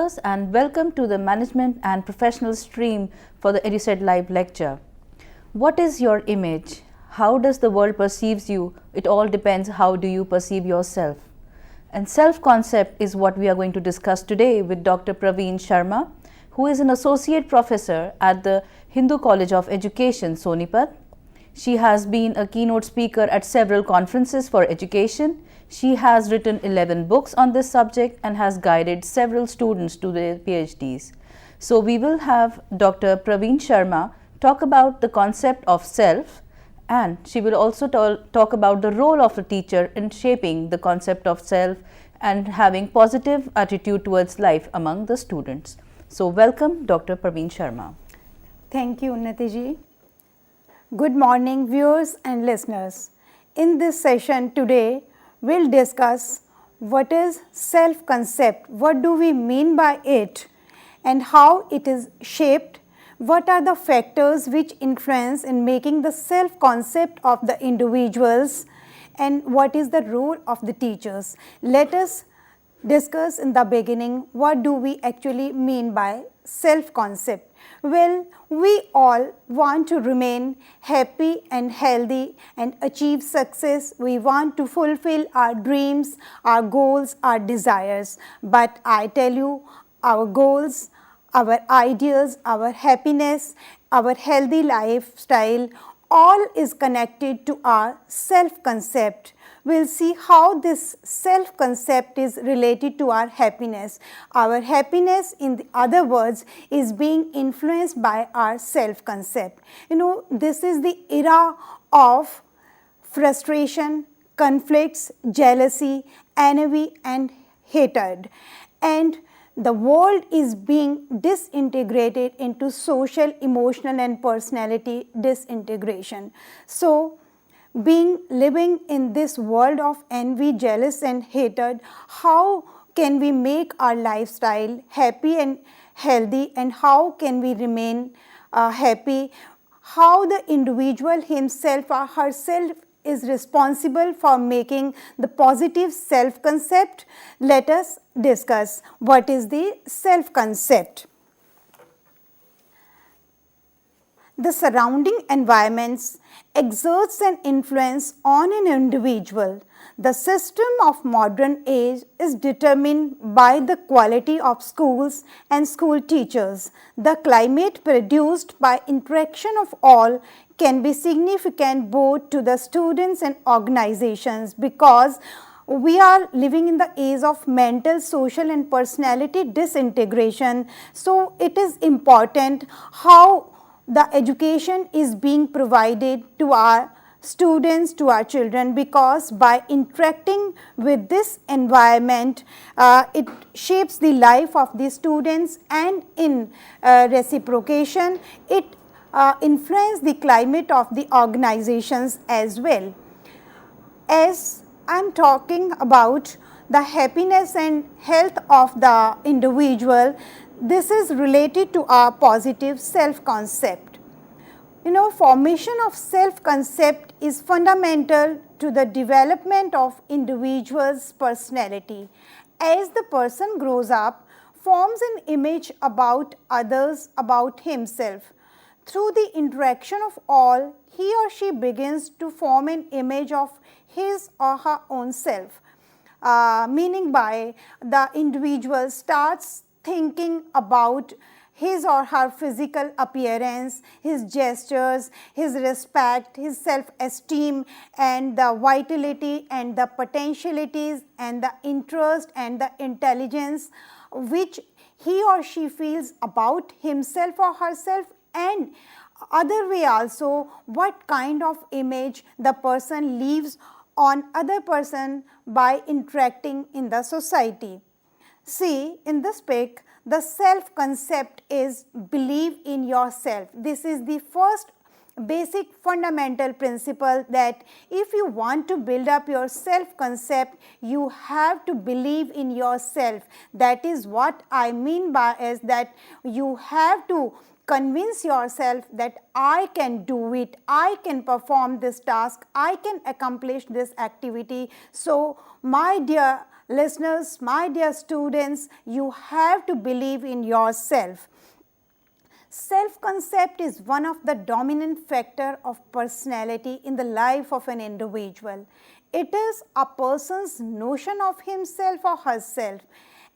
viewers, and welcome to the Management and Professional stream for the EduSet Live lecture. What is your image? How does the world perceives you? It all depends how do you perceive yourself. And self-concept is what we are going to discuss today with Dr. Praveen Sharma, who is an associate professor at the Hindu College of Education, Sonipat. She has been a keynote speaker at several conferences for education. She has written 11 books on this subject and has guided several students to their PhDs. So we will have Dr. Praveen Sharma talk about the concept of self, and she will also talk about the role of a teacher in shaping the concept of self and having positive attitude towards life among the students. So welcome Dr. Praveen Sharma. Thank you, Unnati ji. Good morning, viewers and listeners. In this session today, we'll discuss what is self-concept, what do we mean by it, and how it is shaped, what are the factors which influence in making the self-concept of the individuals, and what is the role of the teachers. Let us discuss in the beginning what do we actually mean by self-concept. Well, we all want to remain happy and healthy and achieve success. We want to fulfill our dreams, our goals, our desires. But I tell you, our goals, our ideas, our happiness, our healthy lifestyle, all is connected to our self-concept. We'll see how this self-concept is related to our happiness. Our happiness, in the other words, is being influenced by our self-concept. You know, this is the era of frustration, conflicts, jealousy, envy, and hatred. And the world is being disintegrated into social, emotional, and personality disintegration. So, living in this world of envy, jealous, and hatred, how can we make our lifestyle happy and healthy, and how can we remain happy? How the individual himself or herself is responsible for making the positive self-concept. Let us discuss what is the self-concept. The surrounding environments exerts an influence on an individual. The system of modern age is determined by the quality of schools and school teachers. The climate produced by interaction of all can be significant both to the students and organizations, because we are living in the age of mental, social, and personality disintegration. So it is important how the education is being provided to our students, to our children, because by interacting with this environment, it shapes the life of the students, and in reciprocation, it influences the climate of the organizations as well. As I am talking about the happiness and health of the individual, this is related to our positive self-concept. You know, formation of self-concept is fundamental to the development of individual's personality. As the person grows up, forms an image about others, about himself. Through the interaction of all, he or she begins to form an image of his or her own self. Meaning by the individual starts thinking about his or her physical appearance, his gestures, his respect, his self-esteem, and the vitality and the potentialities and the interest and the intelligence which he or she feels about himself or herself, and other way also what kind of image the person leaves on other person by interacting in the society. See, in this pic, the self-concept is believe in yourself. This is the first basic fundamental principle, that if you want to build up your self-concept, you have to believe in yourself. That is what I mean by is that you have to convince yourself that I can do it, I can perform this task, I can accomplish this activity. So, my dear Listeners, my dear students, you have to believe in yourself. Self-concept is one of the dominant factor of personality in the life of an individual. It is a person's notion of himself or herself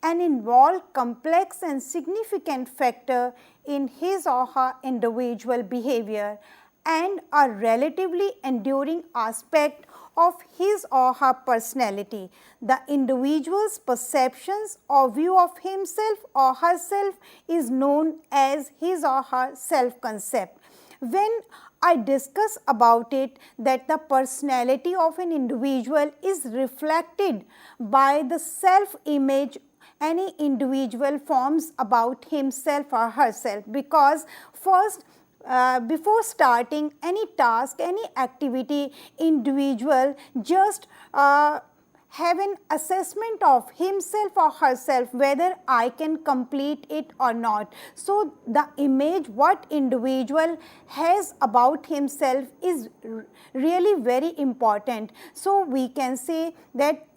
and involve complex and significant factor in his or her individual behavior and a relatively enduring aspect of his or her personality. The individual's perceptions or view of himself or herself is known as his or her self-concept. When I discuss about it, that the personality of an individual is reflected by the self-image any individual forms about himself or herself, because first before starting any task, any activity, individual just have an assessment of himself or herself whether I can complete it or not. So, the image what individual has about himself is really very important. So, we can say that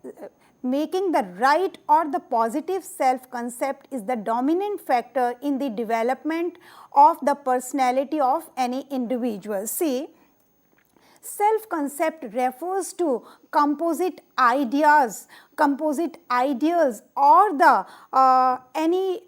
making the right or the positive self-concept is the dominant factor in the development of the personality of any individual. See, self-concept refers to composite ideas or the any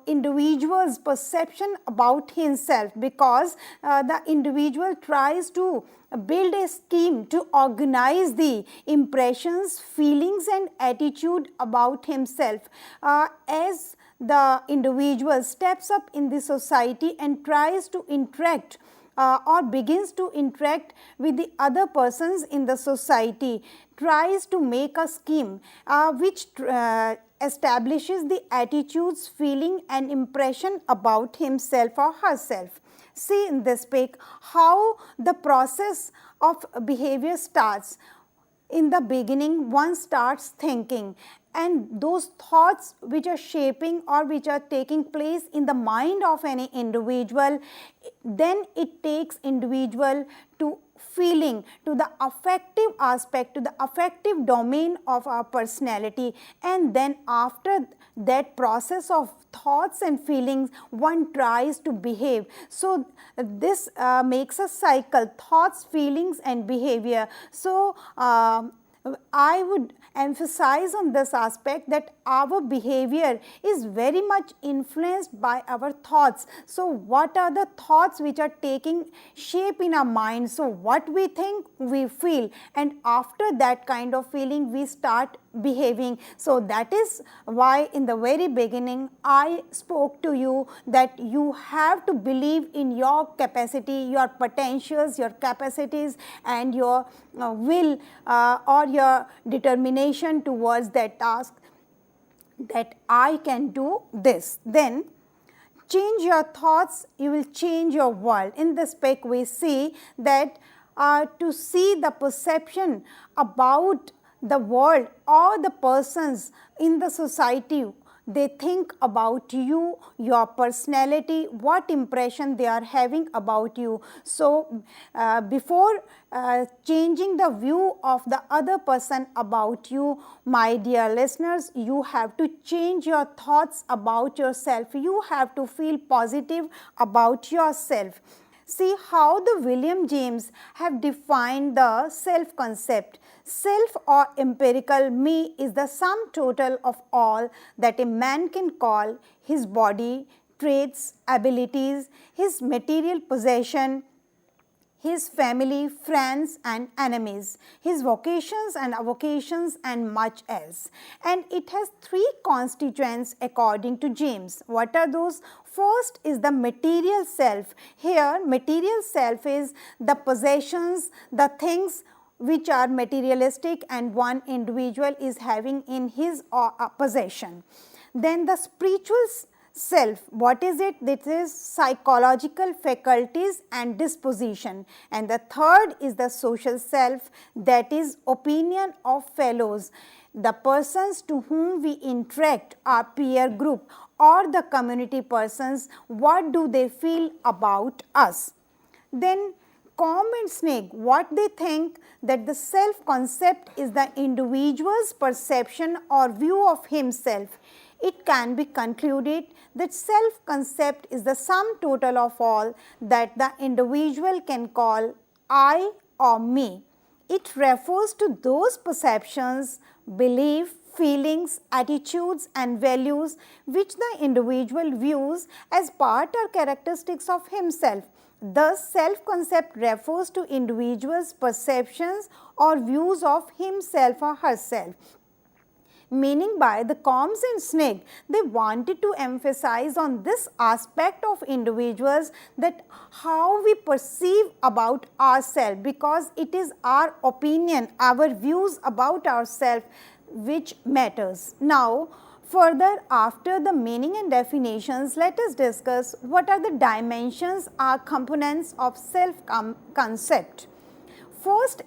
individual's perception about himself, because the individual tries to build a scheme to organize the impressions, feelings and attitude about himself as the individual steps up in the society and tries to interact or begins to interact with the other persons in the society, tries to make a scheme which establishes the attitudes, feeling and impression about himself or herself. See in this pic how the process of behavior starts. In the beginning, one starts thinking, and those thoughts which are shaping or which are taking place in the mind of any individual, then it takes individual to feeling, to the affective aspect, to the affective domain of our personality, and then after that process of thoughts and feelings, one tries to behave. So, this makes a cycle, thoughts, feelings and behavior. So, I would emphasize on this aspect that our behavior is very much influenced by our thoughts. So, what are the thoughts which are taking shape in our mind? So, what we think, we feel, and after that kind of feeling we start behaving. So, that is why in the very beginning I spoke to you that you have to believe in your capacity, your potentials, your capacities and your will or your determination towards that task, that I can do this. Then change your thoughts, you will change your world. In this pic we see that to see the perception about the world or the persons in the society, they think about you, your personality, what impression they are having about you. So, before changing the view of the other person about you, my dear listeners, you have to change your thoughts about yourself. You have to feel positive about yourself. See how the William James have defined the self-concept. Self or empirical me is the sum total of all that a man can call his body, traits, abilities, his material possession, his family, friends and enemies, his vocations and avocations and much else. And it has three constituents according to James. What are those? First is the material self. Here material self is the possessions, the things which are materialistic and one individual is having in his or possession. Then the spiritual self, what is it? This is psychological faculties and disposition. And the third is the social self, that is opinion of fellows, the persons to whom we interact, our peer group or the community persons, what do they feel about us. Then Combe and Snake, what they think that the self-concept is the individual's perception or view of himself. It can be concluded that self-concept is the sum total of all that the individual can call I or me. It refers to those perceptions, beliefs, feelings, attitudes and values which the individual views as part or characteristics of himself. Thus, self-concept refers to individual's perceptions or views of himself or herself. Meaning by the Combs and Snake, they wanted to emphasize on this aspect of individuals, that how we perceive about ourselves, because it is our opinion, our views about ourselves which matters. Now, further, after the meaning and definitions, let us discuss what are the dimensions or components of self-concept. First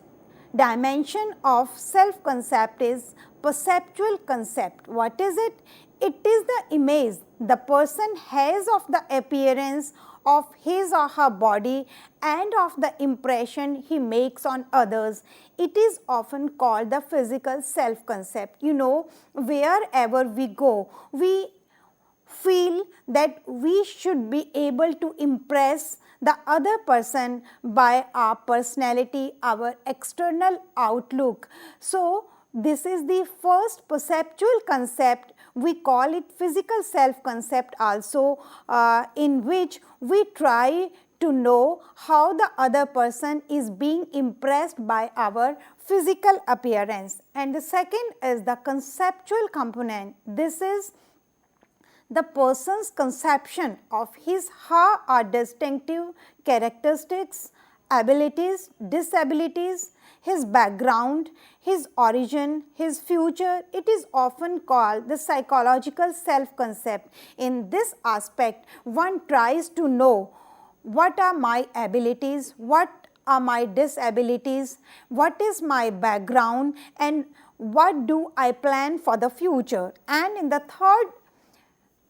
dimension of self-concept is perceptual concept. What is it? It is the image the person has of the appearance of his or her body and of the impression he makes on others. It is often called the physical self-concept. You know, wherever we go, we feel that we should be able to impress the other person by our personality, our external outlook. So, this is the first perceptual concept. We call it physical self-concept also, in which we try to know how the other person is being impressed by our physical appearance. And the second is the conceptual component. This is the person's conception of his, her or distinctive characteristics, abilities, disabilities, his background, his origin, his future. It is often called the psychological self-concept. In this aspect, one tries to know what are my abilities, what are my disabilities, what is my background, and what do I plan for the future. And in the third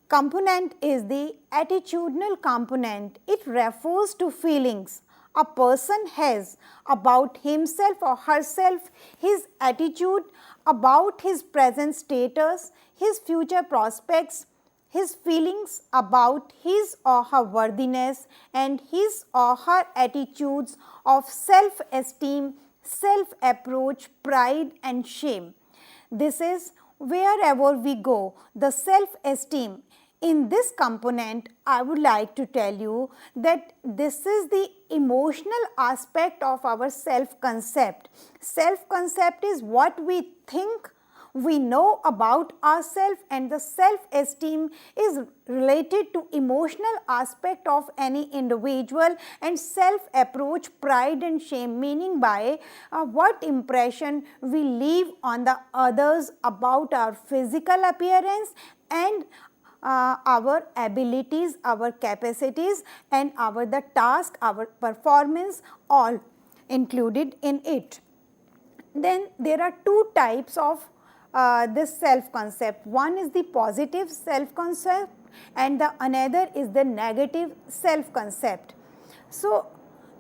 component is the attitudinal component. It refers to feelings a person has about himself or herself, his attitude about his present status, his future prospects, his feelings about his or her worthiness, and his or her attitudes of self-esteem, self-approach, pride and shame. This is wherever we go, the self-esteem. In this component, I would like to tell you that this is the emotional aspect of our self-concept. Self-concept is what we think we know about ourselves, and the self-esteem is related to emotional aspect of any individual, and self-approach, pride and shame, meaning by what impression we leave on the others about our physical appearance and our abilities, our capacities and the task, our performance, all included in it. Then there are two types of this self-concept. One is the positive self-concept and the another is the negative self-concept. So,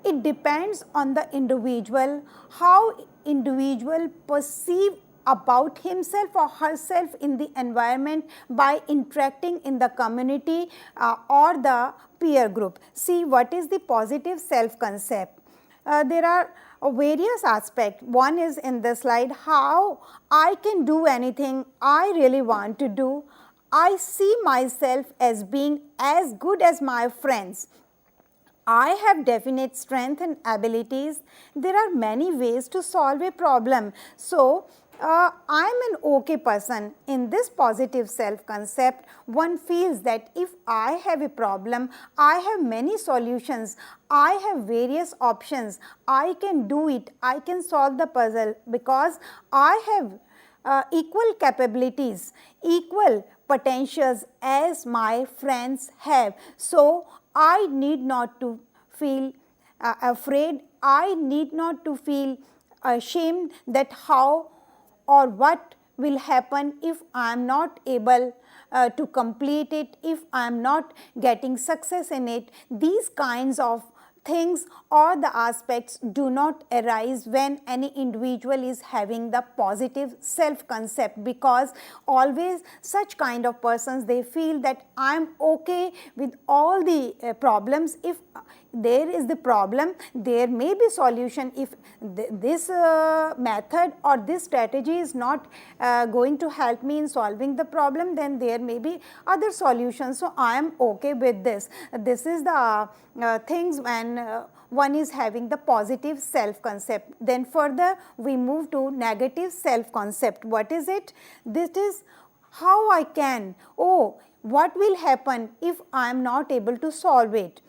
it depends on the individual, how individual perceive about himself or herself in the environment by interacting in the community or the peer group. See, what is the positive self-concept? There are various aspects. One is in this slide, how I can do anything I really want to do. I see myself as being as good as my friends. I have definite strength and abilities. There are many ways to solve a problem. So, I am an okay person. In this positive self-concept, one feels that if I have a problem, I have many solutions, I have various options, I can do it, I can solve the puzzle because I have equal capabilities, equal potentials as my friends have. So, I need not to feel afraid, I need not to feel ashamed that how or what will happen if I am not able to complete it, if I am not getting success in it. These kinds of things or the aspects do not arise when any individual is having the positive self-concept, because always such kind of persons, they feel that I am okay with all the problems. If there is the problem, there may be solution. If this method or this strategy is not going to help me in solving the problem, then there may be other solutions. So I am okay with this. This is the things when one is having the positive self-concept. Then further we move to negative self-concept. What is it? This is how I can, what will happen if I am not able to solve it?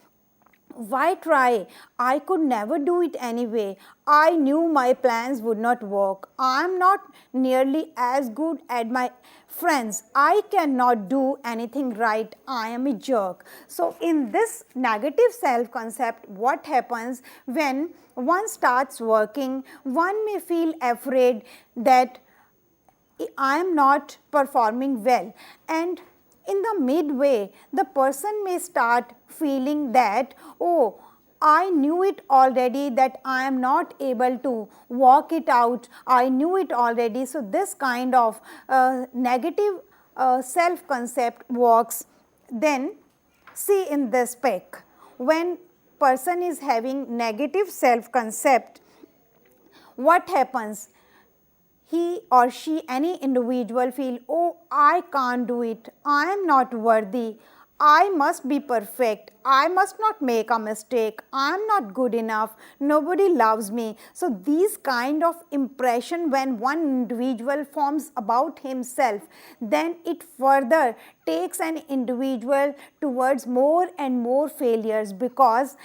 Why try? I could never do it anyway. I knew my plans would not work. I am not nearly as good as my friends. I cannot do anything right. I am a jerk. So in this negative self-concept, what happens when one starts working, one may feel afraid that I am not performing well, and in the midway, the person may start feeling that, I knew it already that I am not able to work it out. I knew it already. So this kind of negative self-concept works. Then see in this spec, when person is having negative self-concept, what happens? He or she, any individual feel, I can't do it, I am not worthy, I must be perfect, I must not make a mistake, I am not good enough, nobody loves me. So these kind of impression when one individual forms about himself, then it further takes an individual towards more and more failures, because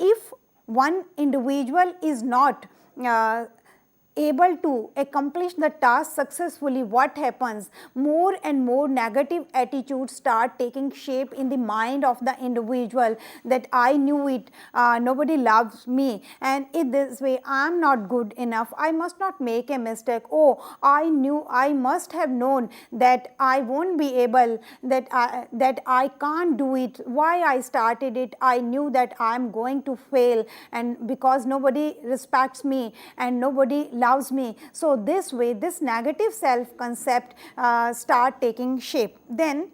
if one individual is not able to accomplish the task successfully, what happens? More and more negative attitudes start taking shape in the mind of the individual, that I knew it, nobody loves me, and in this way I am not good enough, I must not make a mistake, I must have known that I won't be able, that I can't do it, why I started it, I knew that I am going to fail, and because nobody respects me and nobody loves me. So this way, this negative self-concept start taking shape. Then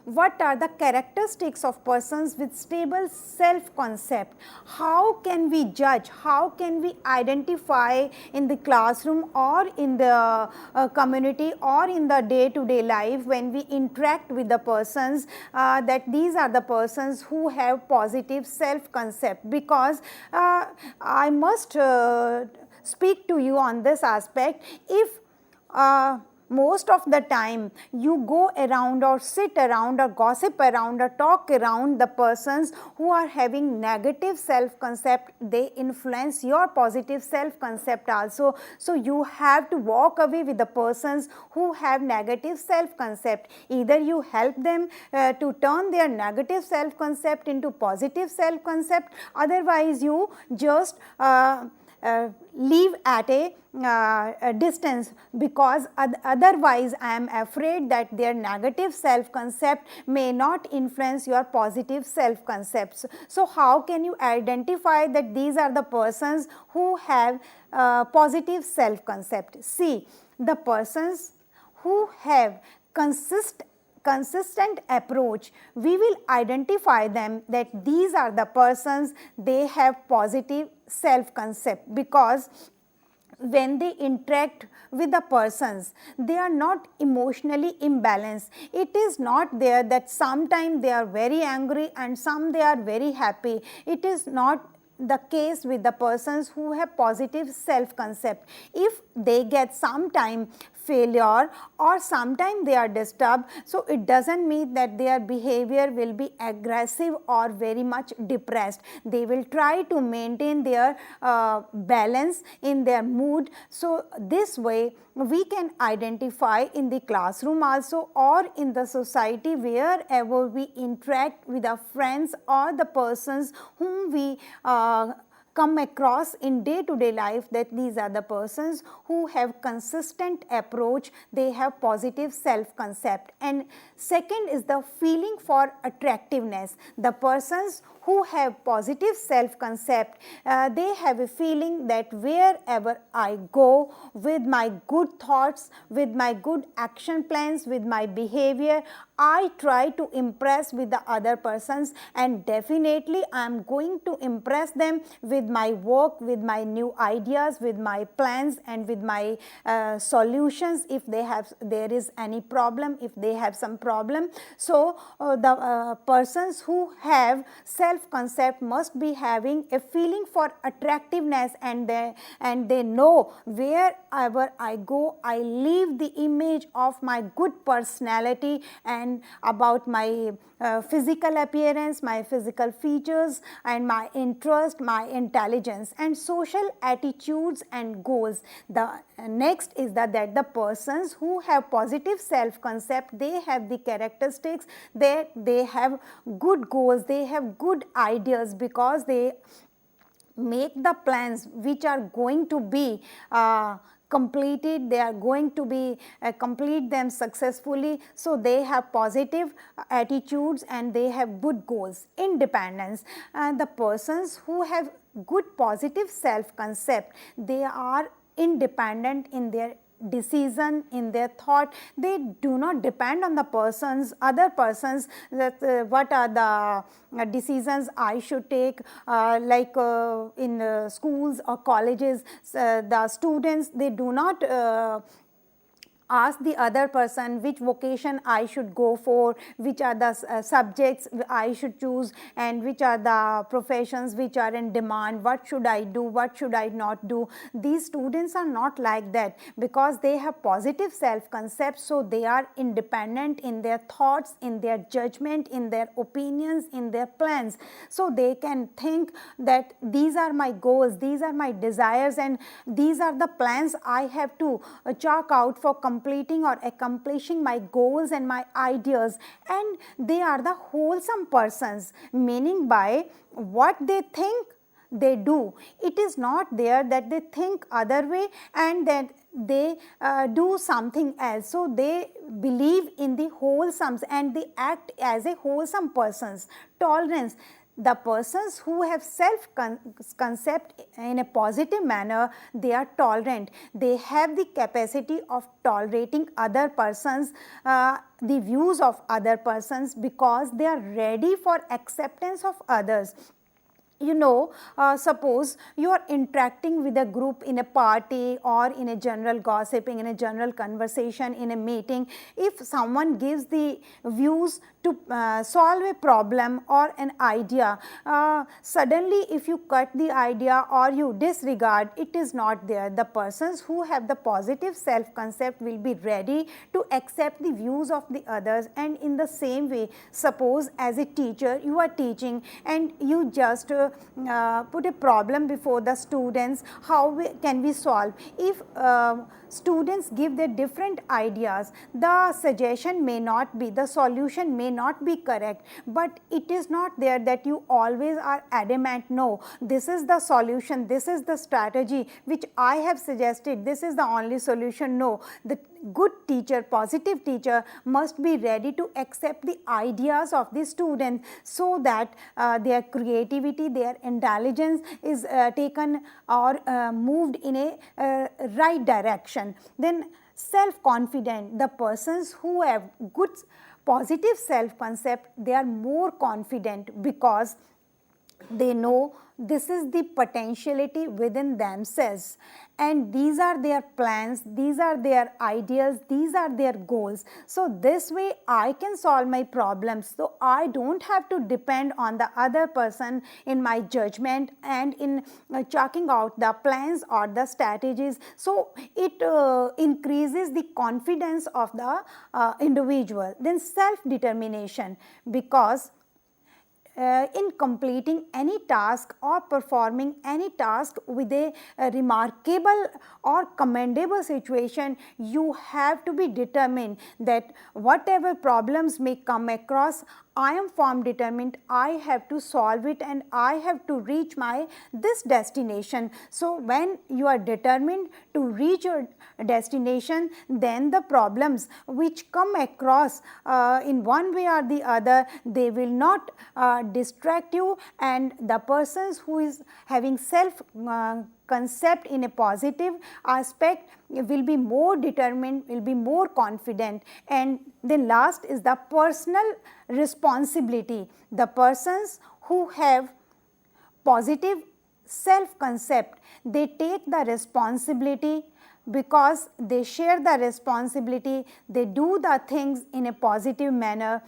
what are the characteristics of persons with stable self-concept? How can we judge? How can we identify in the classroom or in the community or in the day-to-day life when we interact with the persons that these are the persons who have positive self-concept? Because I must speak to you on this aspect. If most of the time you go around or sit around or gossip around or talk around the persons who are having negative self-concept, they influence your positive self-concept also. So you have to walk away with the persons who have negative self-concept. Either you help them to turn their negative self-concept into positive self-concept, otherwise you just leave at a distance, because otherwise I am afraid that their negative self-concept may not influence your positive self-concepts. So how can you identify that these are the persons who have positive self-concept? See, the persons who have consistent approach, we will identify them that these are the persons, they have positive self-concept, because when they interact with the persons, they are not emotionally imbalanced. It is not there that sometimes they are very angry and some they are very happy. It is not the case with the persons who have positive self-concept. If they get sometime failure or sometime they are disturbed, so it doesn't mean that their behavior will be aggressive or very much depressed. They will try to maintain their balance in their mood. So this way we can identify in the classroom also or in the society, wherever we interact with our friends or the persons whom we come across in day-to-day life, that these are the persons who have consistent approach, they have positive self-concept. And second is the feeling for attractiveness. The persons who have positive self-concept, they have a feeling that wherever I go, with my good thoughts, with my good action plans, with my behavior, I try to impress with the other persons, and definitely I am going to impress them with my work, with my new ideas, with my plans, and with my solutions if there is any problem, if they have some problem. So the persons who have self-concept must be having a feeling for attractiveness, and they know wherever I go, I leave the image of my good personality and about my physical appearance, my physical features, and my interest, my intelligence, and social attitudes and goals. The next is that the persons who have positive self-concept, they have the characteristics that they have good goals, they have good ideas, because they make the plans which are going to be completed, they are going to be complete them successfully. So they have positive attitudes and they have good goals. Independence, the persons who have good positive self-concept, they are independent in their decision, in their thought. They do not depend on the other persons, that what are the decisions I should take, like in schools or colleges, the students, they do not ask the other person which vocation I should go for, which are the subjects I should choose, and which are the professions which are in demand, what should I do, what should I not do. These students are not like that, because they have positive self-concept, so they are independent in their thoughts, in their judgment, in their opinions, in their plans. So they can think that these are my goals, these are my desires, and these are the plans I have to chalk out for completing or accomplishing my goals and my ideas. And they are the wholesome persons, meaning by what they think, they do. It is not there that they think other way and that they do something else. So they believe in the wholesomes and they act as a wholesome persons. Tolerance, the persons who have self-concept in a positive manner, they are tolerant. They have the capacity of tolerating other persons, the views of other persons, because they are ready for acceptance of others. You know, suppose you are interacting with a group in a party or in a general gossiping, in a general conversation, in a meeting. If someone gives the views to solve a problem or an idea, suddenly if you cut the idea or you disregard, it is not there. The persons who have the positive self-concept will be ready to accept the views of the others. And in the same way, suppose as a teacher you are teaching and you just put a problem before the students, how can we solve? If students give their different ideas, the suggestion may not be, the solution may not be correct, but it is not there that you always are adamant, no, this is the solution, this is the strategy which I have suggested, this is the only solution. No, the good teacher, positive teacher must be ready to accept the ideas of the student, so that their creativity, their intelligence is taken or moved in a right direction. Then self-confident, the persons who have good positive self-concept, they are more confident because they know this is the potentiality within themselves, and these are their plans, these are their ideas, these are their goals. So this way I can solve my problems. So I don't have to depend on the other person in my judgment and in chalking out the plans or the strategies. So it increases the confidence of the individual. Then self-determination, because in completing any task or performing any task with a remarkable or commendable situation, you have to be determined that whatever problems may come across, I am form determined, I have to solve it and I have to reach this destination. So when you are determined to reach your destination, then the problems which come across in one way or the other, they will not distract you, and the persons who is having self concept in a positive aspect will be more determined, will be more confident. And then last is the personal responsibility. The persons who have positive self concept, they take the responsibility because they share the responsibility, they do the things in a positive manner.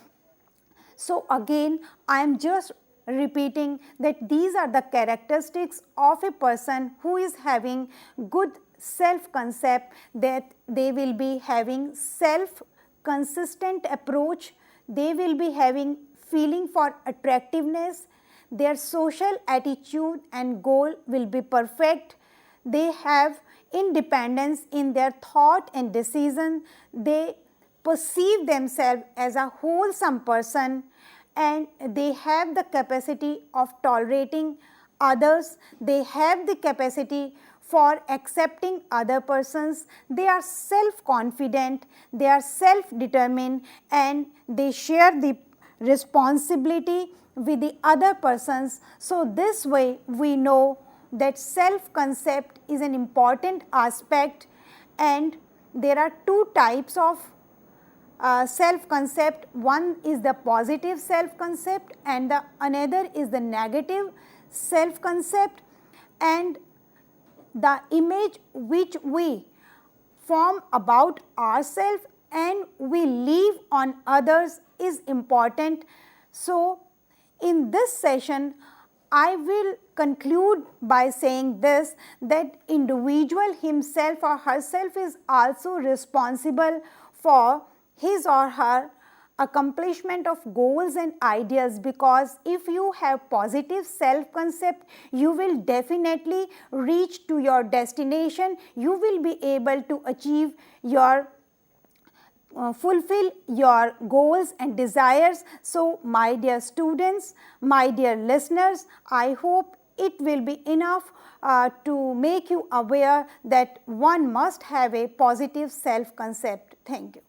So again, I am just repeating that these are the characteristics of a person who is having good self concept, that they will be having self consistent approach, they will be having feeling for attractiveness, their social attitude and goal will be perfect, they have independence in their thought and decision, they perceive themselves as a wholesome person, and they have the capacity of tolerating others, they have the capacity for accepting other persons, they are self confident, they are self determined, and they share the responsibility with the other persons. So this way we know that self concept is an important aspect, and there are two types of self concept. One is the positive self concept and the another is the negative self concept, and the image which we form about ourselves and we leave on others is important. So in this session I will conclude by saying this, that individual himself or herself is also responsible for his or her accomplishment of goals and ideas, because if you have positive self concept, you will definitely reach to your destination, you will be able to achieve your fulfill your goals and desires. So my dear students, my dear listeners, I hope it will be enough to make you aware that one must have a positive self concept. Thank you.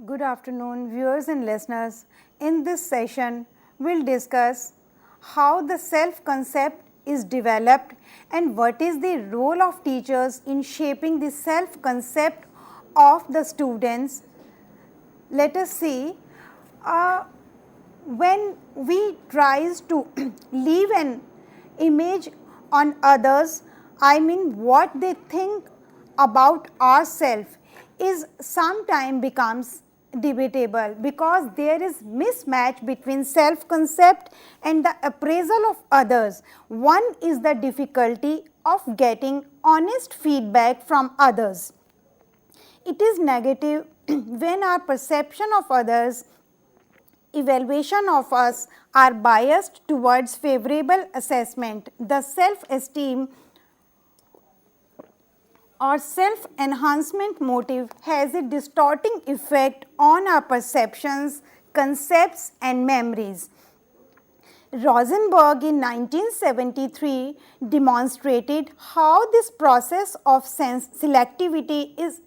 Good afternoon, viewers and listeners. In this session, we will discuss how the self-concept is developed and what is the role of teachers in shaping the self-concept of the students. Let us see, when we tries to leave an image on others, I mean what they think about ourselves, is sometime becomes debatable, because there is mismatch between self concept and the appraisal of others. One is the difficulty of getting honest feedback from others. It is negative when our perception of others evaluation of us are biased towards favorable assessment. The self-esteem or self-enhancement motive has a distorting effect on our perceptions, concepts and memories. Rosenberg in 1973 demonstrated how this process of selectivity is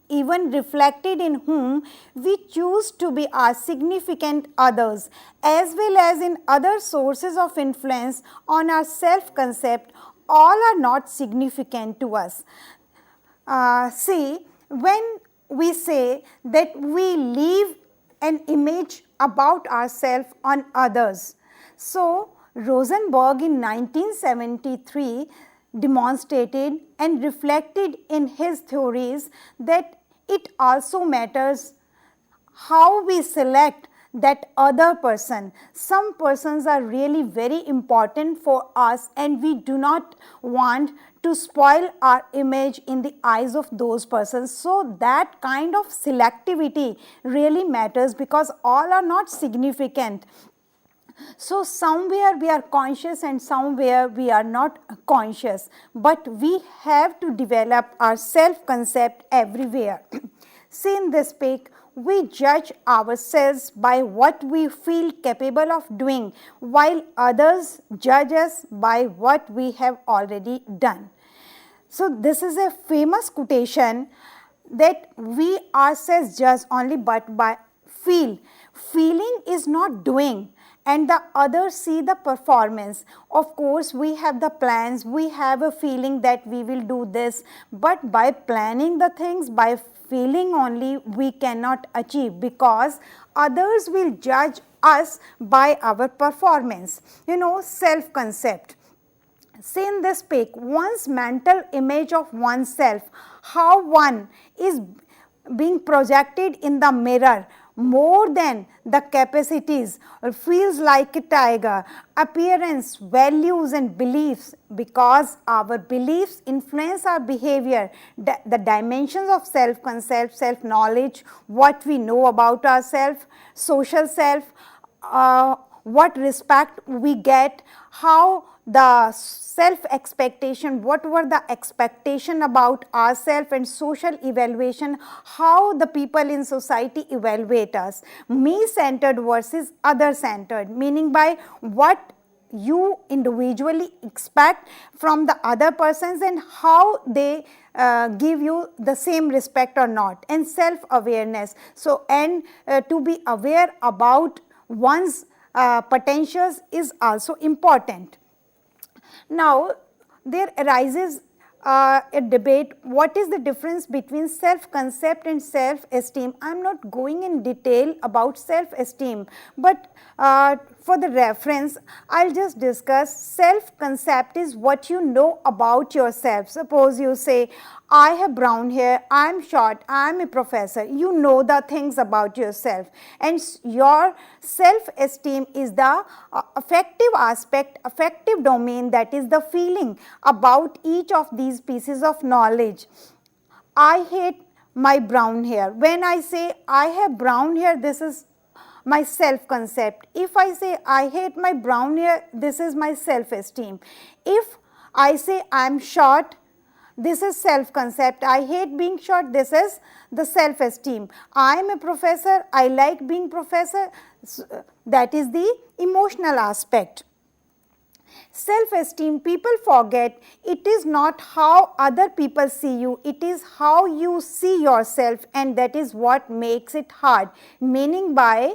even reflected in whom we choose to be our significant others, as well as in other sources of influence on our self-concept. All are not significant to us. See, when we say that we leave an image about ourselves on others. So, Rosenberg in 1973 demonstrated and reflected in his theories that it also matters how we select that other person. Some persons are really very important for us and we do not want to spoil our image in the eyes of those persons. So, that kind of selectivity really matters because all are not significant. So, somewhere we are conscious and somewhere we are not conscious, but we have to develop our self-concept everywhere. See, in this pic, we judge ourselves by what we feel capable of doing, while others judge us by what we have already done. So, this is a famous quotation that we ourselves judge only but by feel. Feeling is not doing and the others see the performance. Of course, we have the plans, we have a feeling that we will do this, but by planning the things, by feeling only, we cannot achieve because others will judge us by our performance. Self-concept. See in this pic, one's mental image of oneself, how one is being projected in the mirror more than the capacities, feels like a tiger, appearance, values and beliefs, because our beliefs influence our behavior. The dimensions of self-concept, self-knowledge, what we know about ourselves, social self, what respect we get, how the self-expectation, what were the expectation about ourselves and social evaluation, how the people in society evaluate us, me-centered versus other-centered, meaning by what you individually expect from the other persons and how they give you the same respect or not, and self-awareness. So, and to be aware about one's potentials is also important. Now, there arises a debate, what is the difference between self-concept and self-esteem. I am not going in detail about self-esteem, but for the reference, I will just discuss self-concept is what you know about yourself. Suppose you say, I have brown hair, I am short, I am a professor. You know the things about yourself, and your self-esteem is the affective aspect, affective domain, that is the feeling about each of these pieces of knowledge. I hate my brown hair. When I say I have brown hair, this is my self-concept. If I say I hate my brown hair, this is my self-esteem. If I say I am short, this is self-concept. I hate being short, this is the self-esteem. I am a professor, I like being professor, that is the emotional aspect. Self-esteem, people forget, it is not how other people see you, it is how you see yourself, and that is what makes it hard. Meaning by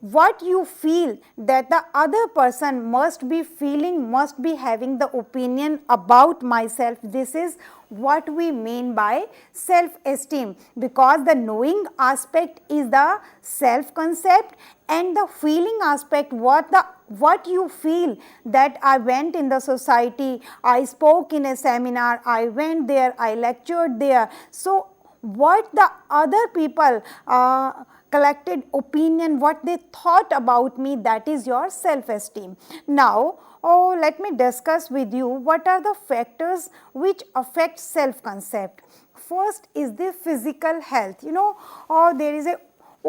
what you feel that the other person must be feeling, must be having the opinion about myself. This is what we mean by self-esteem, because the knowing aspect is the self-concept and the feeling aspect, what you feel that I went in the society, I spoke in a seminar, I went there, I lectured there. So, what the other people collected opinion, what they thought about me, that is your self-esteem. Now, let me discuss with you what are the factors which affect self-concept. First is the physical health. There is a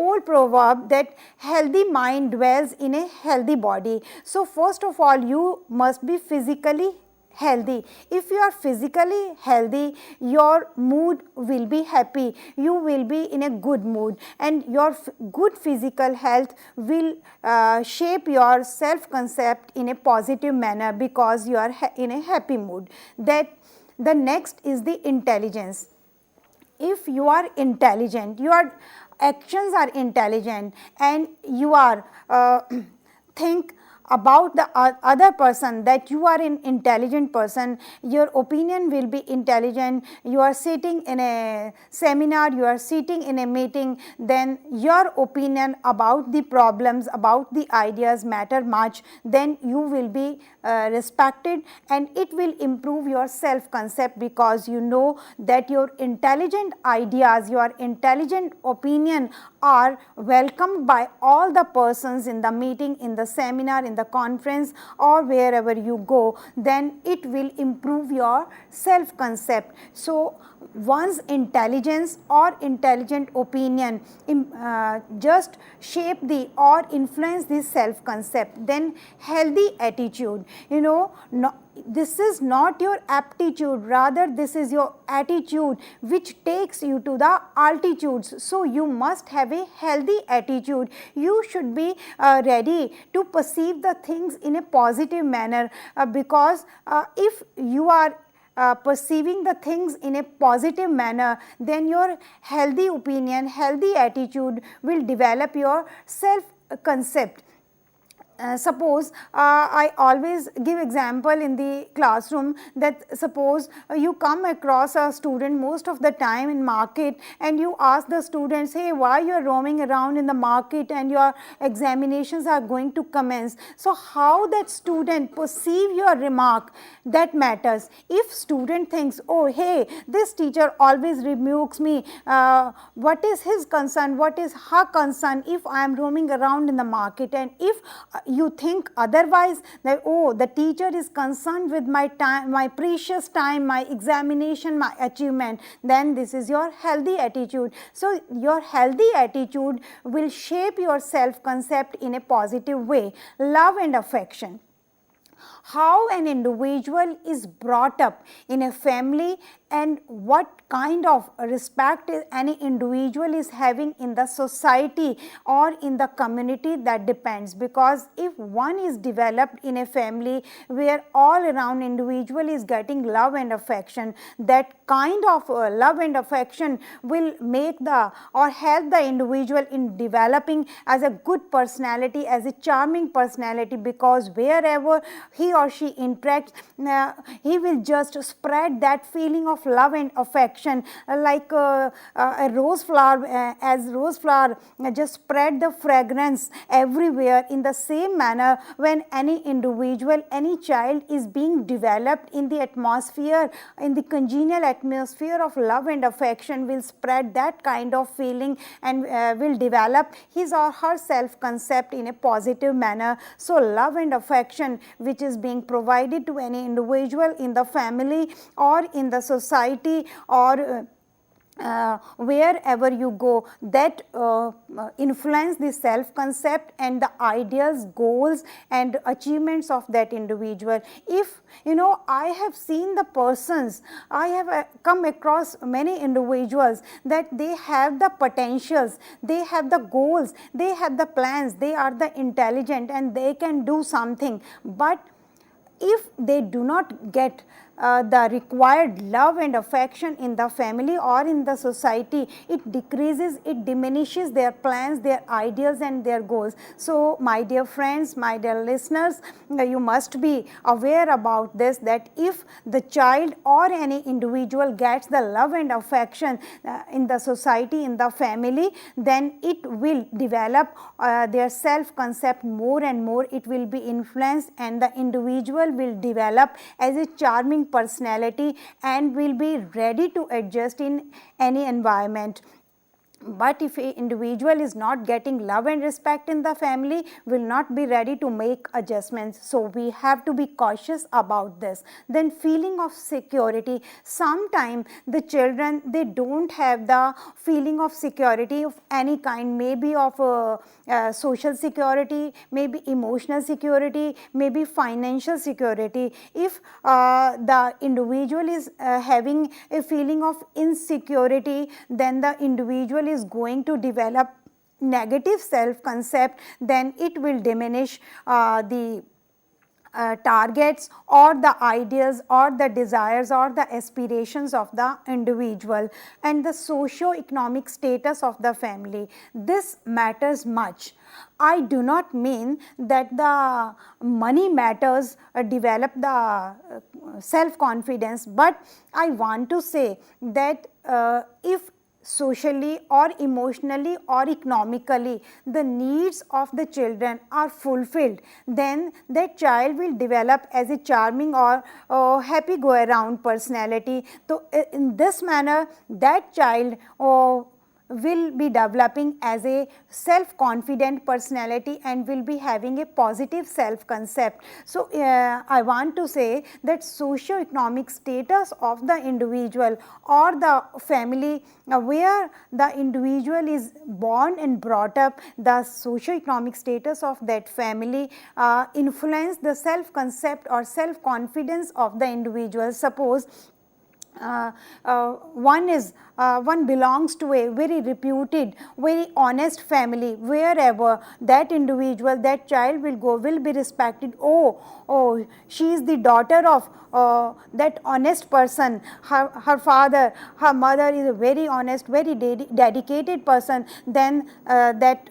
old proverb that healthy mind dwells in a healthy body. So first of all, you must be physically healthy. If you are physically healthy, your mood will be happy, you will be in a good mood, and your good physical health will shape your self concept in a positive manner because you are in a happy mood. That the next is the intelligence. If you are intelligent, your actions are intelligent, and you are think about the other person, that you are an intelligent person, your opinion will be intelligent. You are sitting in a seminar, you are sitting in a meeting, then your opinion about the problems, about the ideas matter much, then you will be respected, and it will improve your self concept because you know that your intelligent ideas, your intelligent opinion are welcomed by all the persons in the meeting, in the seminar, in the conference, or wherever you go. Then it will improve your self concept. So one's intelligence or intelligent opinion just shape the or influence the self concept. Then healthy attitude, this is not your aptitude, rather this is your attitude which takes you to the altitudes. So you must have a healthy attitude. You should be ready to perceive the things in a positive manner, because if you are perceiving the things in a positive manner, then your healthy opinion, healthy attitude will develop your self concept. Suppose I always give example in the classroom, that suppose you come across a student most of the time in market, and you ask the students, hey, why you are roaming around in the market and your examinations are going to commence. So how that student perceive your remark, that matters. If student thinks, oh hey, this teacher always rebukes me, what is his concern, what is her concern if I am roaming around in the market, and if you think otherwise, that oh, the teacher is concerned with my time, my precious time, my examination, my achievement, then this is your healthy attitude. So your healthy attitude will shape your self concept in a positive way. Love and affection. How an individual is brought up in a family and what kind of respect any individual is having in the society or in the community, that depends. Because if one is developed in a family where all around individual is getting love and affection, that kind of love and affection will make the or help the individual in developing as a good personality, as a charming personality, because wherever he or she interacts, he will just spread that feeling of love and affection, like a rose flower, as rose flower just spread the fragrance everywhere. In the same manner, when any individual, any child is being developed in the atmosphere, in the congenial atmosphere of love and affection, will spread that kind of feeling and will develop his or her self concept in a positive manner. So love and affection which is being provided to any individual in the family or in the society or wherever you go, that influence the self concept and the ideas, goals and achievements of that individual. If I have seen the persons, I have come across many individuals that they have the potentials, they have the goals, they have the plans, they are the intelligent and they can do something, but if they do not get the required love and affection in the family or in the society, it decreases, it diminishes their plans, their ideals and their goals. So my dear friends, my dear listeners, you must be aware about this, that if the child or any individual gets the love and affection in the society, in the family, then it will develop their self concept more and more. It will be influenced and the individual will develop as a charming personality and will be ready to adjust in any environment. But if an individual is not getting love and respect in the family, will not be ready to make adjustments. So we have to be cautious about this. Then feeling of security. Sometimes the children, they don't have the feeling of security of any kind, maybe of social security, maybe emotional security, maybe financial security. If the individual is having a feeling of insecurity, then the individual is going to develop negative self concept, then it will diminish the targets or the ideas or the desires or the aspirations of the individual. And the socio-economic status of the family, this matters much. I do not mean that the money matters develop the self confidence, but I want to say that if socially or emotionally or economically the needs of the children are fulfilled, then that child will develop as a charming or happy go around personality. So in this manner, that child will be developing as a self confident personality and will be having a positive self concept. So I want to say that socio-economic status of the individual or the family where the individual is born and brought up, the socio-economic status of that family influence the self concept or self confidence of the individual. Suppose one belongs to a very reputed, very honest family. Wherever that individual, that child will go, will be respected. Oh, she is the daughter of that honest person. Her father, her mother is a very honest, very dedicated person. Then that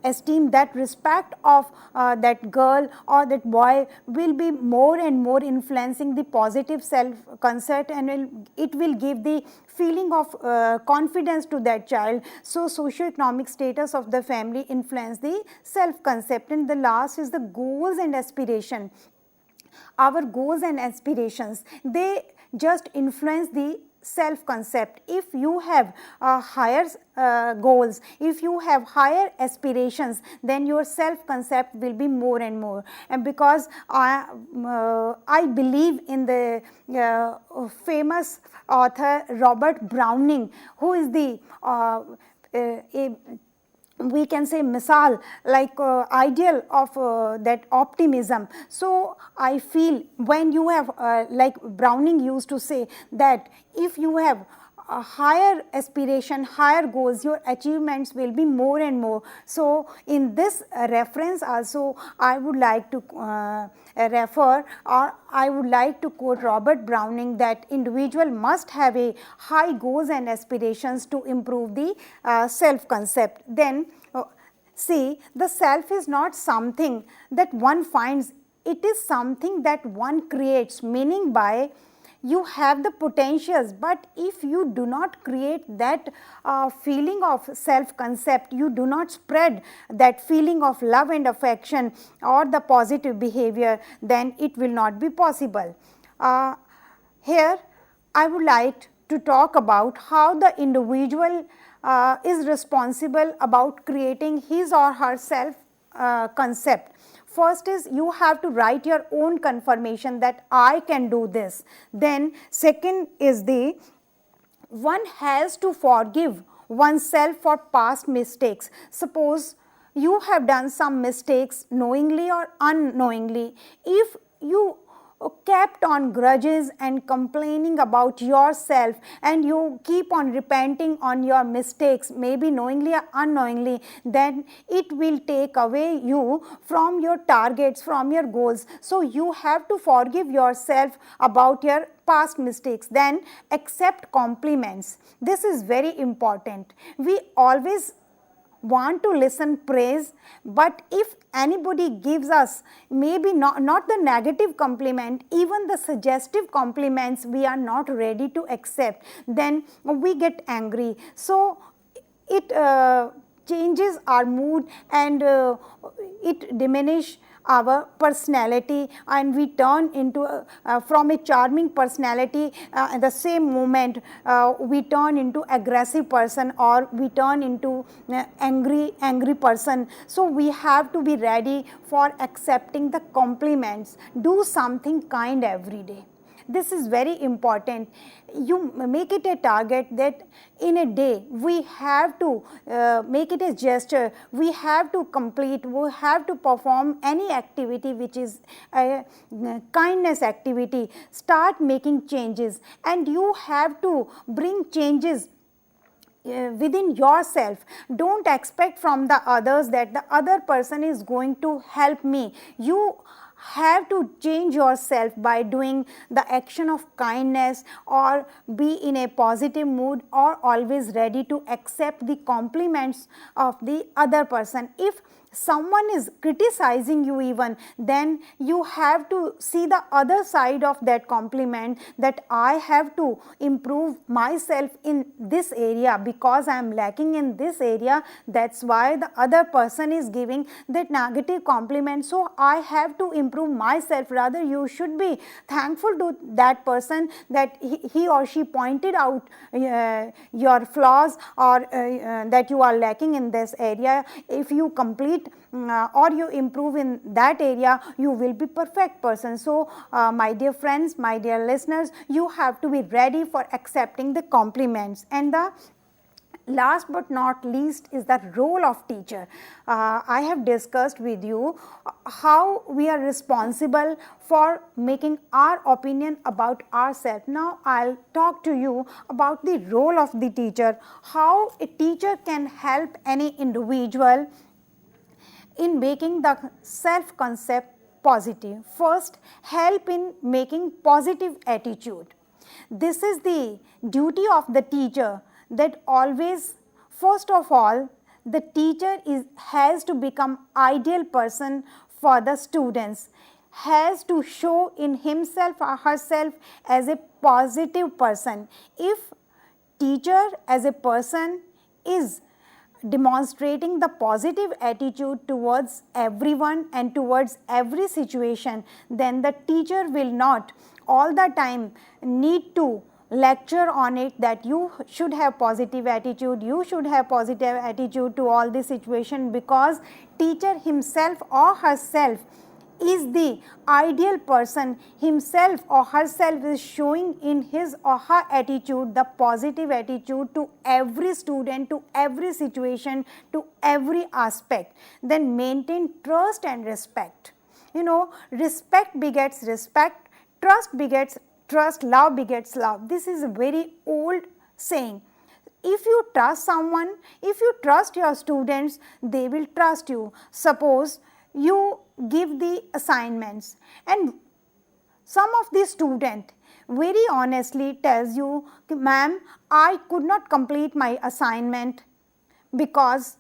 esteem, that respect of that girl or that boy will be more and more influencing the positive self concept, and it will give the feeling of confidence to that child. So socio-economic status of the family influence the self concept. And the last is the goals and aspiration. Our goals and aspirations, they just influence the self concept. If you have higher goals, if you have higher aspirations, then your self concept will be more and more. And because I believe in the famous author Robert Browning, who is the we can say misal, like ideal of that optimism. So I feel when you have like Browning used to say that if you have a higher aspiration, higher goals, your achievements will be more and more. So in this reference also I would like to refer, or I would like to quote Robert Browning, that individual must have a high goals and aspirations to improve the self concept. Then see, the self is not something that one finds, it is something that one creates, meaning by you have the potentials, but if you do not create that feeling of self concept, you do not spread that feeling of love and affection or the positive behavior, then it will not be possible. Here I would like to talk about how the individual is responsible about creating his or her self concept. First is you have to write your own confirmation that I can do this. Then second is the one has to forgive oneself for past mistakes. Suppose you have done some mistakes knowingly or unknowingly. If you kept on grudges and complaining about yourself and you keep on repenting on your mistakes, maybe knowingly or unknowingly, then it will take away you from your targets, from your goals. So you have to forgive yourself about your past mistakes. Then accept compliments. This is very important. We always want to listen praise, but if anybody gives us maybe not the negative compliment, even the suggestive compliments we are not ready to accept, then we get angry. So it changes our mood and it diminish our personality, and we turn into from a charming personality at the same moment we turn into aggressive person, or we turn into angry person. So we have to be ready for accepting the compliments. Do something kind every day. This is very important. You make it a target that in a day we have to make it a gesture, we have to complete, we have to perform any activity which is a kindness activity. Start making changes, and you have to bring changes within yourself. Don't expect from the others that the other person is going to help me. You have to change yourself by doing the action of kindness, or be in a positive mood, or always ready to accept the compliments of the other person. If someone is criticizing you even, then you have to see the other side of that compliment, that I have to improve myself in this area because I am lacking in this area. That's why the other person is giving that negative compliment, so I have to improve myself. Rather, you should be thankful to that person that he or she pointed out your flaws, or that you are lacking in this area. If you complete or you improve in that area, you will be perfect person. So my dear friends, my dear listeners, you have to be ready for accepting the compliments. And the last but not least is the role of teacher. I have discussed with you how we are responsible for making our opinion about ourselves. Now I'll talk to you about the role of the teacher, how a teacher can help any individual in making the self concept positive. First, help in making positive attitude. This is the duty of the teacher, that always, first of all, the teacher has to become ideal person for the students, has to show in himself or herself as a positive person. If teacher as a person is demonstrating the positive attitude towards everyone and towards every situation, then the teacher will not all the time need to lecture on it that you should have positive attitude, you should have positive attitude to all this situation, because teacher himself or herself is the ideal person. Himself or herself is showing in his or her attitude the positive attitude to every student, to every situation, to every aspect. Then maintain trust and respect. You know, respect begets respect, trust begets trust, love begets love. This is a very old saying. If you trust someone, if you trust your students, they will trust you. Suppose you give the assignments, and some of the student very honestly tells you, ma'am, I could not complete my assignment because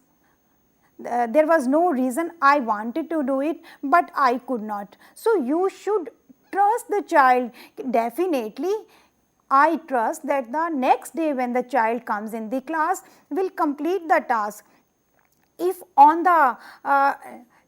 there was no reason, I wanted to do it but I could not. So you should trust the child. Definitely I trust that the next day when the child comes in the class will complete the task. If on the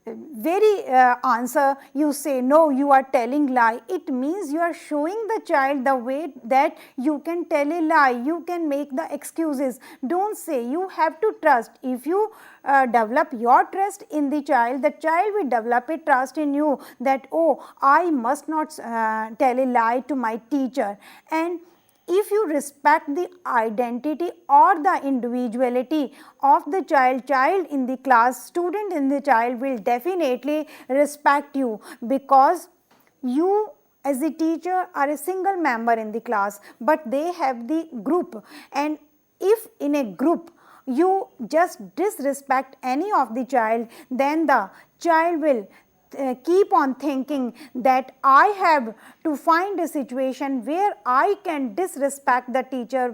very answer you say no, you are telling lie, it means you are showing the child the way that you can tell a lie, you can make the excuses. Don't say, you have to trust. If you develop your trust in the child will develop a trust in you, that oh, I must not tell a lie to my teacher. And if you respect the identity or the individuality of the child in the class, student in the child will definitely respect you, because you as a teacher are a single member in the class, but they have the group. And if in a group you just disrespect any of the child, then the child will keep on thinking that I have to find a situation where I can disrespect the teacher,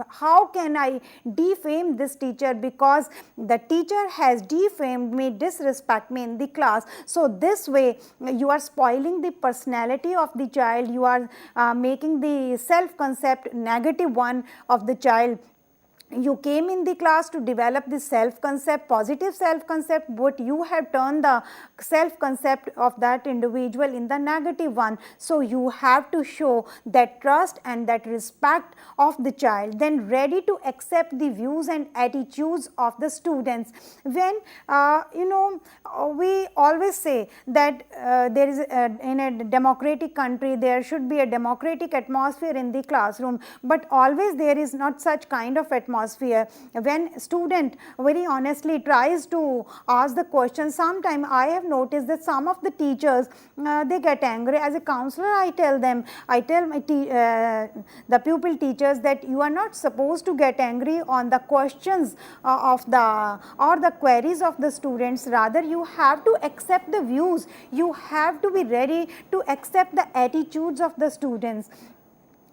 how can I defame this teacher, because the teacher has defamed me, disrespect me in the class. So this way you are spoiling the personality of the child, you are making the self concept negative one of the child. you came in the class to develop the self concept, positive self concept, but you have turned the self concept of that individual in the negative one. So you have to show that trust and that respect of the child, then ready to accept the views and attitudes of the students. When we always say that there is in a democratic country there should be a democratic atmosphere in the classroom, but always there is not such kind of atmosphere. When student very honestly tries to ask the question, sometime I have noticed that some of the teachers they get angry. As a counselor, I tell them, I tell my the pupil teachers that you are not supposed to get angry on the questions of the or the queries of the students, rather you have to accept the views, you have to be ready to accept the attitudes of the students.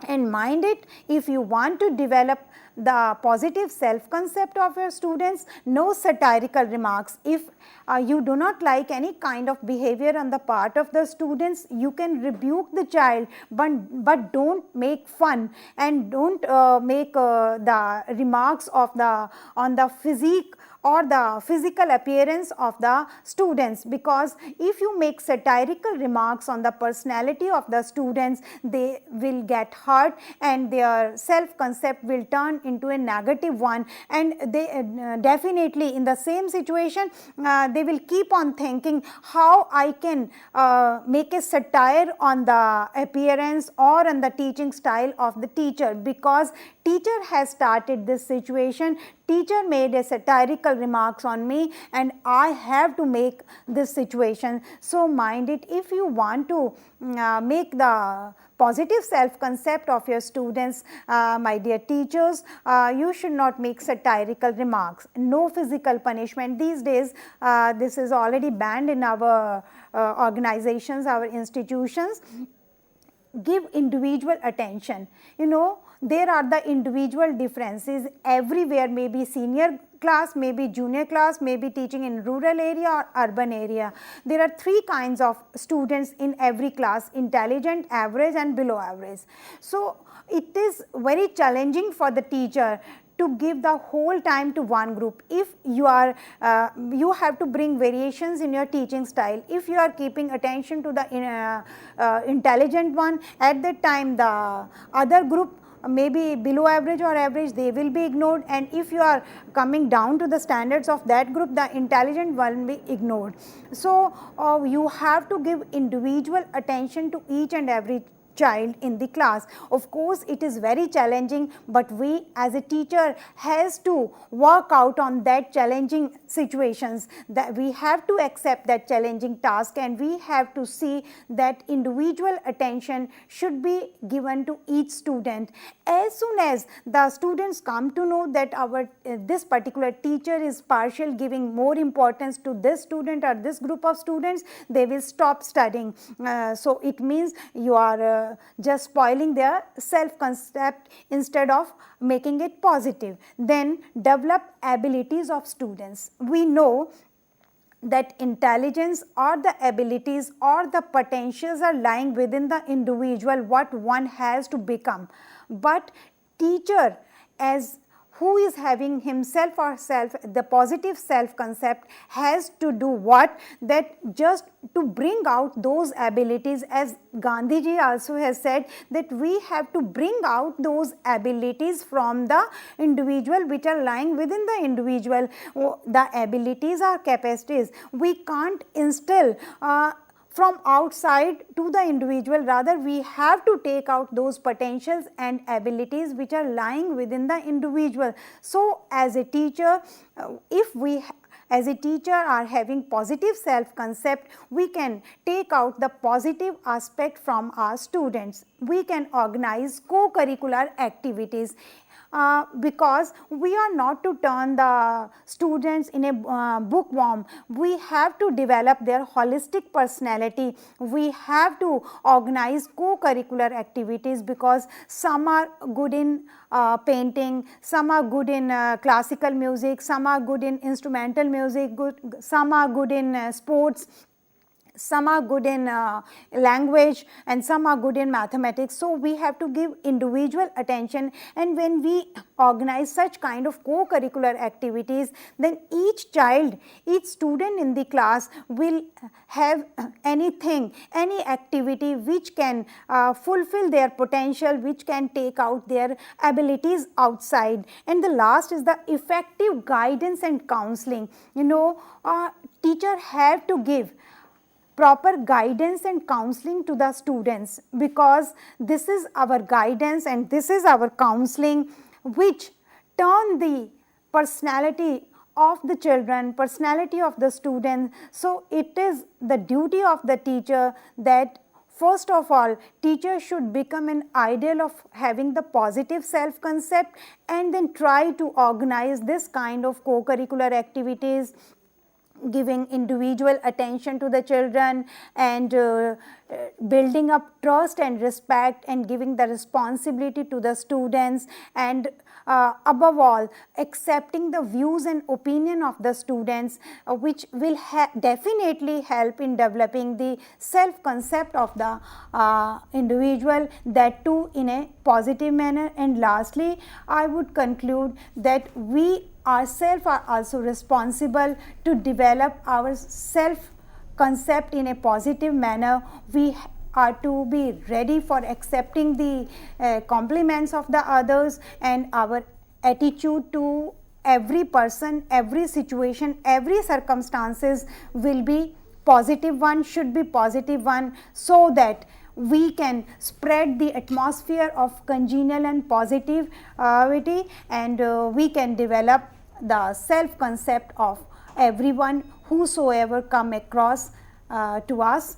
And mind it, if you want to develop the positive self concept of your students, no satirical remarks. If you do not like any kind of behavior on the part of the students, you can rebuke the child, but don't make fun and don't make the remarks of the on the physique or the physical appearance of the students, because if you make satirical remarks on the personality of the students, they will get hurt and their self concept will turn into a negative one, and they definitely in the same situation they will keep on thinking how I can make a satire on the appearance or on the teaching style of the teacher, because teacher has started this situation, teacher made a satirical remarks on me and I have to make this situation. So mind it, if you want to make the positive self concept of your students, my dear teachers, you should not make satirical remarks. No physical punishment. These days this is already banned in our organizations, our institutions. Give individual attention. There are the individual differences everywhere, maybe senior class, maybe junior class, maybe teaching in rural area or urban area. There are three kinds of students in every class: intelligent, average and below average. So it is very challenging for the teacher to give the whole time to one group. If you are you have to bring variations in your teaching style. If you are keeping attention to the intelligent one, at that time the other group, maybe below average or average, they will be ignored, and if you are coming down to the standards of that group, the intelligent one will be ignored. So you have to give individual attention to each and every child in the class. Of course it is very challenging, but we as a teacher has to work out on that challenging situations, that we have to accept that challenging task, and we have to see that individual attention should be given to each student. As soon as the students come to know that our this particular teacher is partial, giving more importance to this student or this group of students, they will stop studying. So it means you are just spoiling their self concept instead of making it positive. Then develop abilities of students. We know that intelligence or the abilities or the potentials are lying within the individual, what one has to become, but teacher as who is having himself or herself the positive self concept has to do what, that just to bring out those abilities, as Gandhiji also has said that we have to bring out those abilities from the individual which are lying within the individual. The abilities are capacities, we can't instill from outside to the individual, rather we have to take out those potentials and abilities which are lying within the individual. So as a teacher, if we as a teacher are having positive self concept, we can take out the positive aspect from our students. We can organize co-curricular activities. Because we are not to turn the students in a bookworm, we have to develop their holistic personality. We have to organize co-curricular activities, because some are good in painting, some are good in classical music, some are good in instrumental music, some are good in sports. some are good in language and some are good in mathematics. So we have to give individual attention, and when we organize such kind of co-curricular activities, then each child, each student in the class will have any activity which can fulfill their potential, which can take out their abilities outside. And the last is the effective guidance and counseling. Teacher have to give proper guidance and counseling to the students, because this is our guidance and this is our counseling which turn the personality of the children, personality of the student. So it is the duty of the teacher that first of all, teacher should become an ideal of having the positive self-concept, and then try to organize this kind of co-curricular activities, giving individual attention to the children, and building up trust and respect, and giving the responsibility to the students, and above all accepting the views and opinion of the students, which will definitely help in developing the self concept of the individual, that too in a positive manner. And lastly, I would conclude that we ourselves are also responsible to develop our self concept in a positive manner. We are to be ready for accepting the compliments of the others, and our attitude to every person, every situation, every circumstances will be positive one, should be positive one, so that we can spread the atmosphere of congenial and positivity, and we can develop the self concept of everyone whosoever come across to us.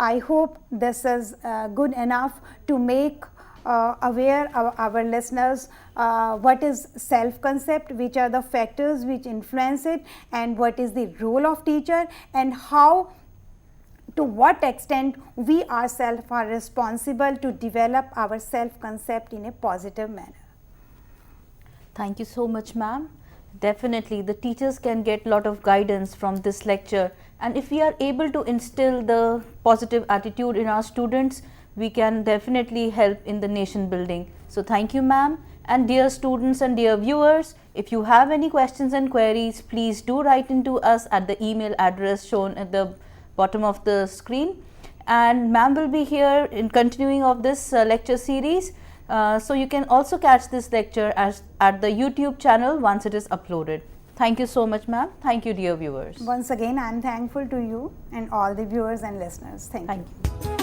I hope this is good enough to make aware our listeners what is self concept, which are the factors which influence it, and what is the role of teacher, and how, to what extent we ourselves are responsible to develop our self concept in a positive manner. Thank you so much, ma'am. Definitely, the teachers can get a lot of guidance from this lecture, and if we are able to instill the positive attitude in our students, we can definitely help in the nation building. So thank you, ma'am. And dear students and dear viewers, if you have any questions and queries, please do write into us at the email address shown at the bottom of the screen, and ma'am will be here in continuing of this lecture series. So you can also catch this lecture at the YouTube channel once it is uploaded. Thank you so much, ma'am. Thank you, dear viewers. Once again, I am thankful to you and all the viewers and listeners. Thank you.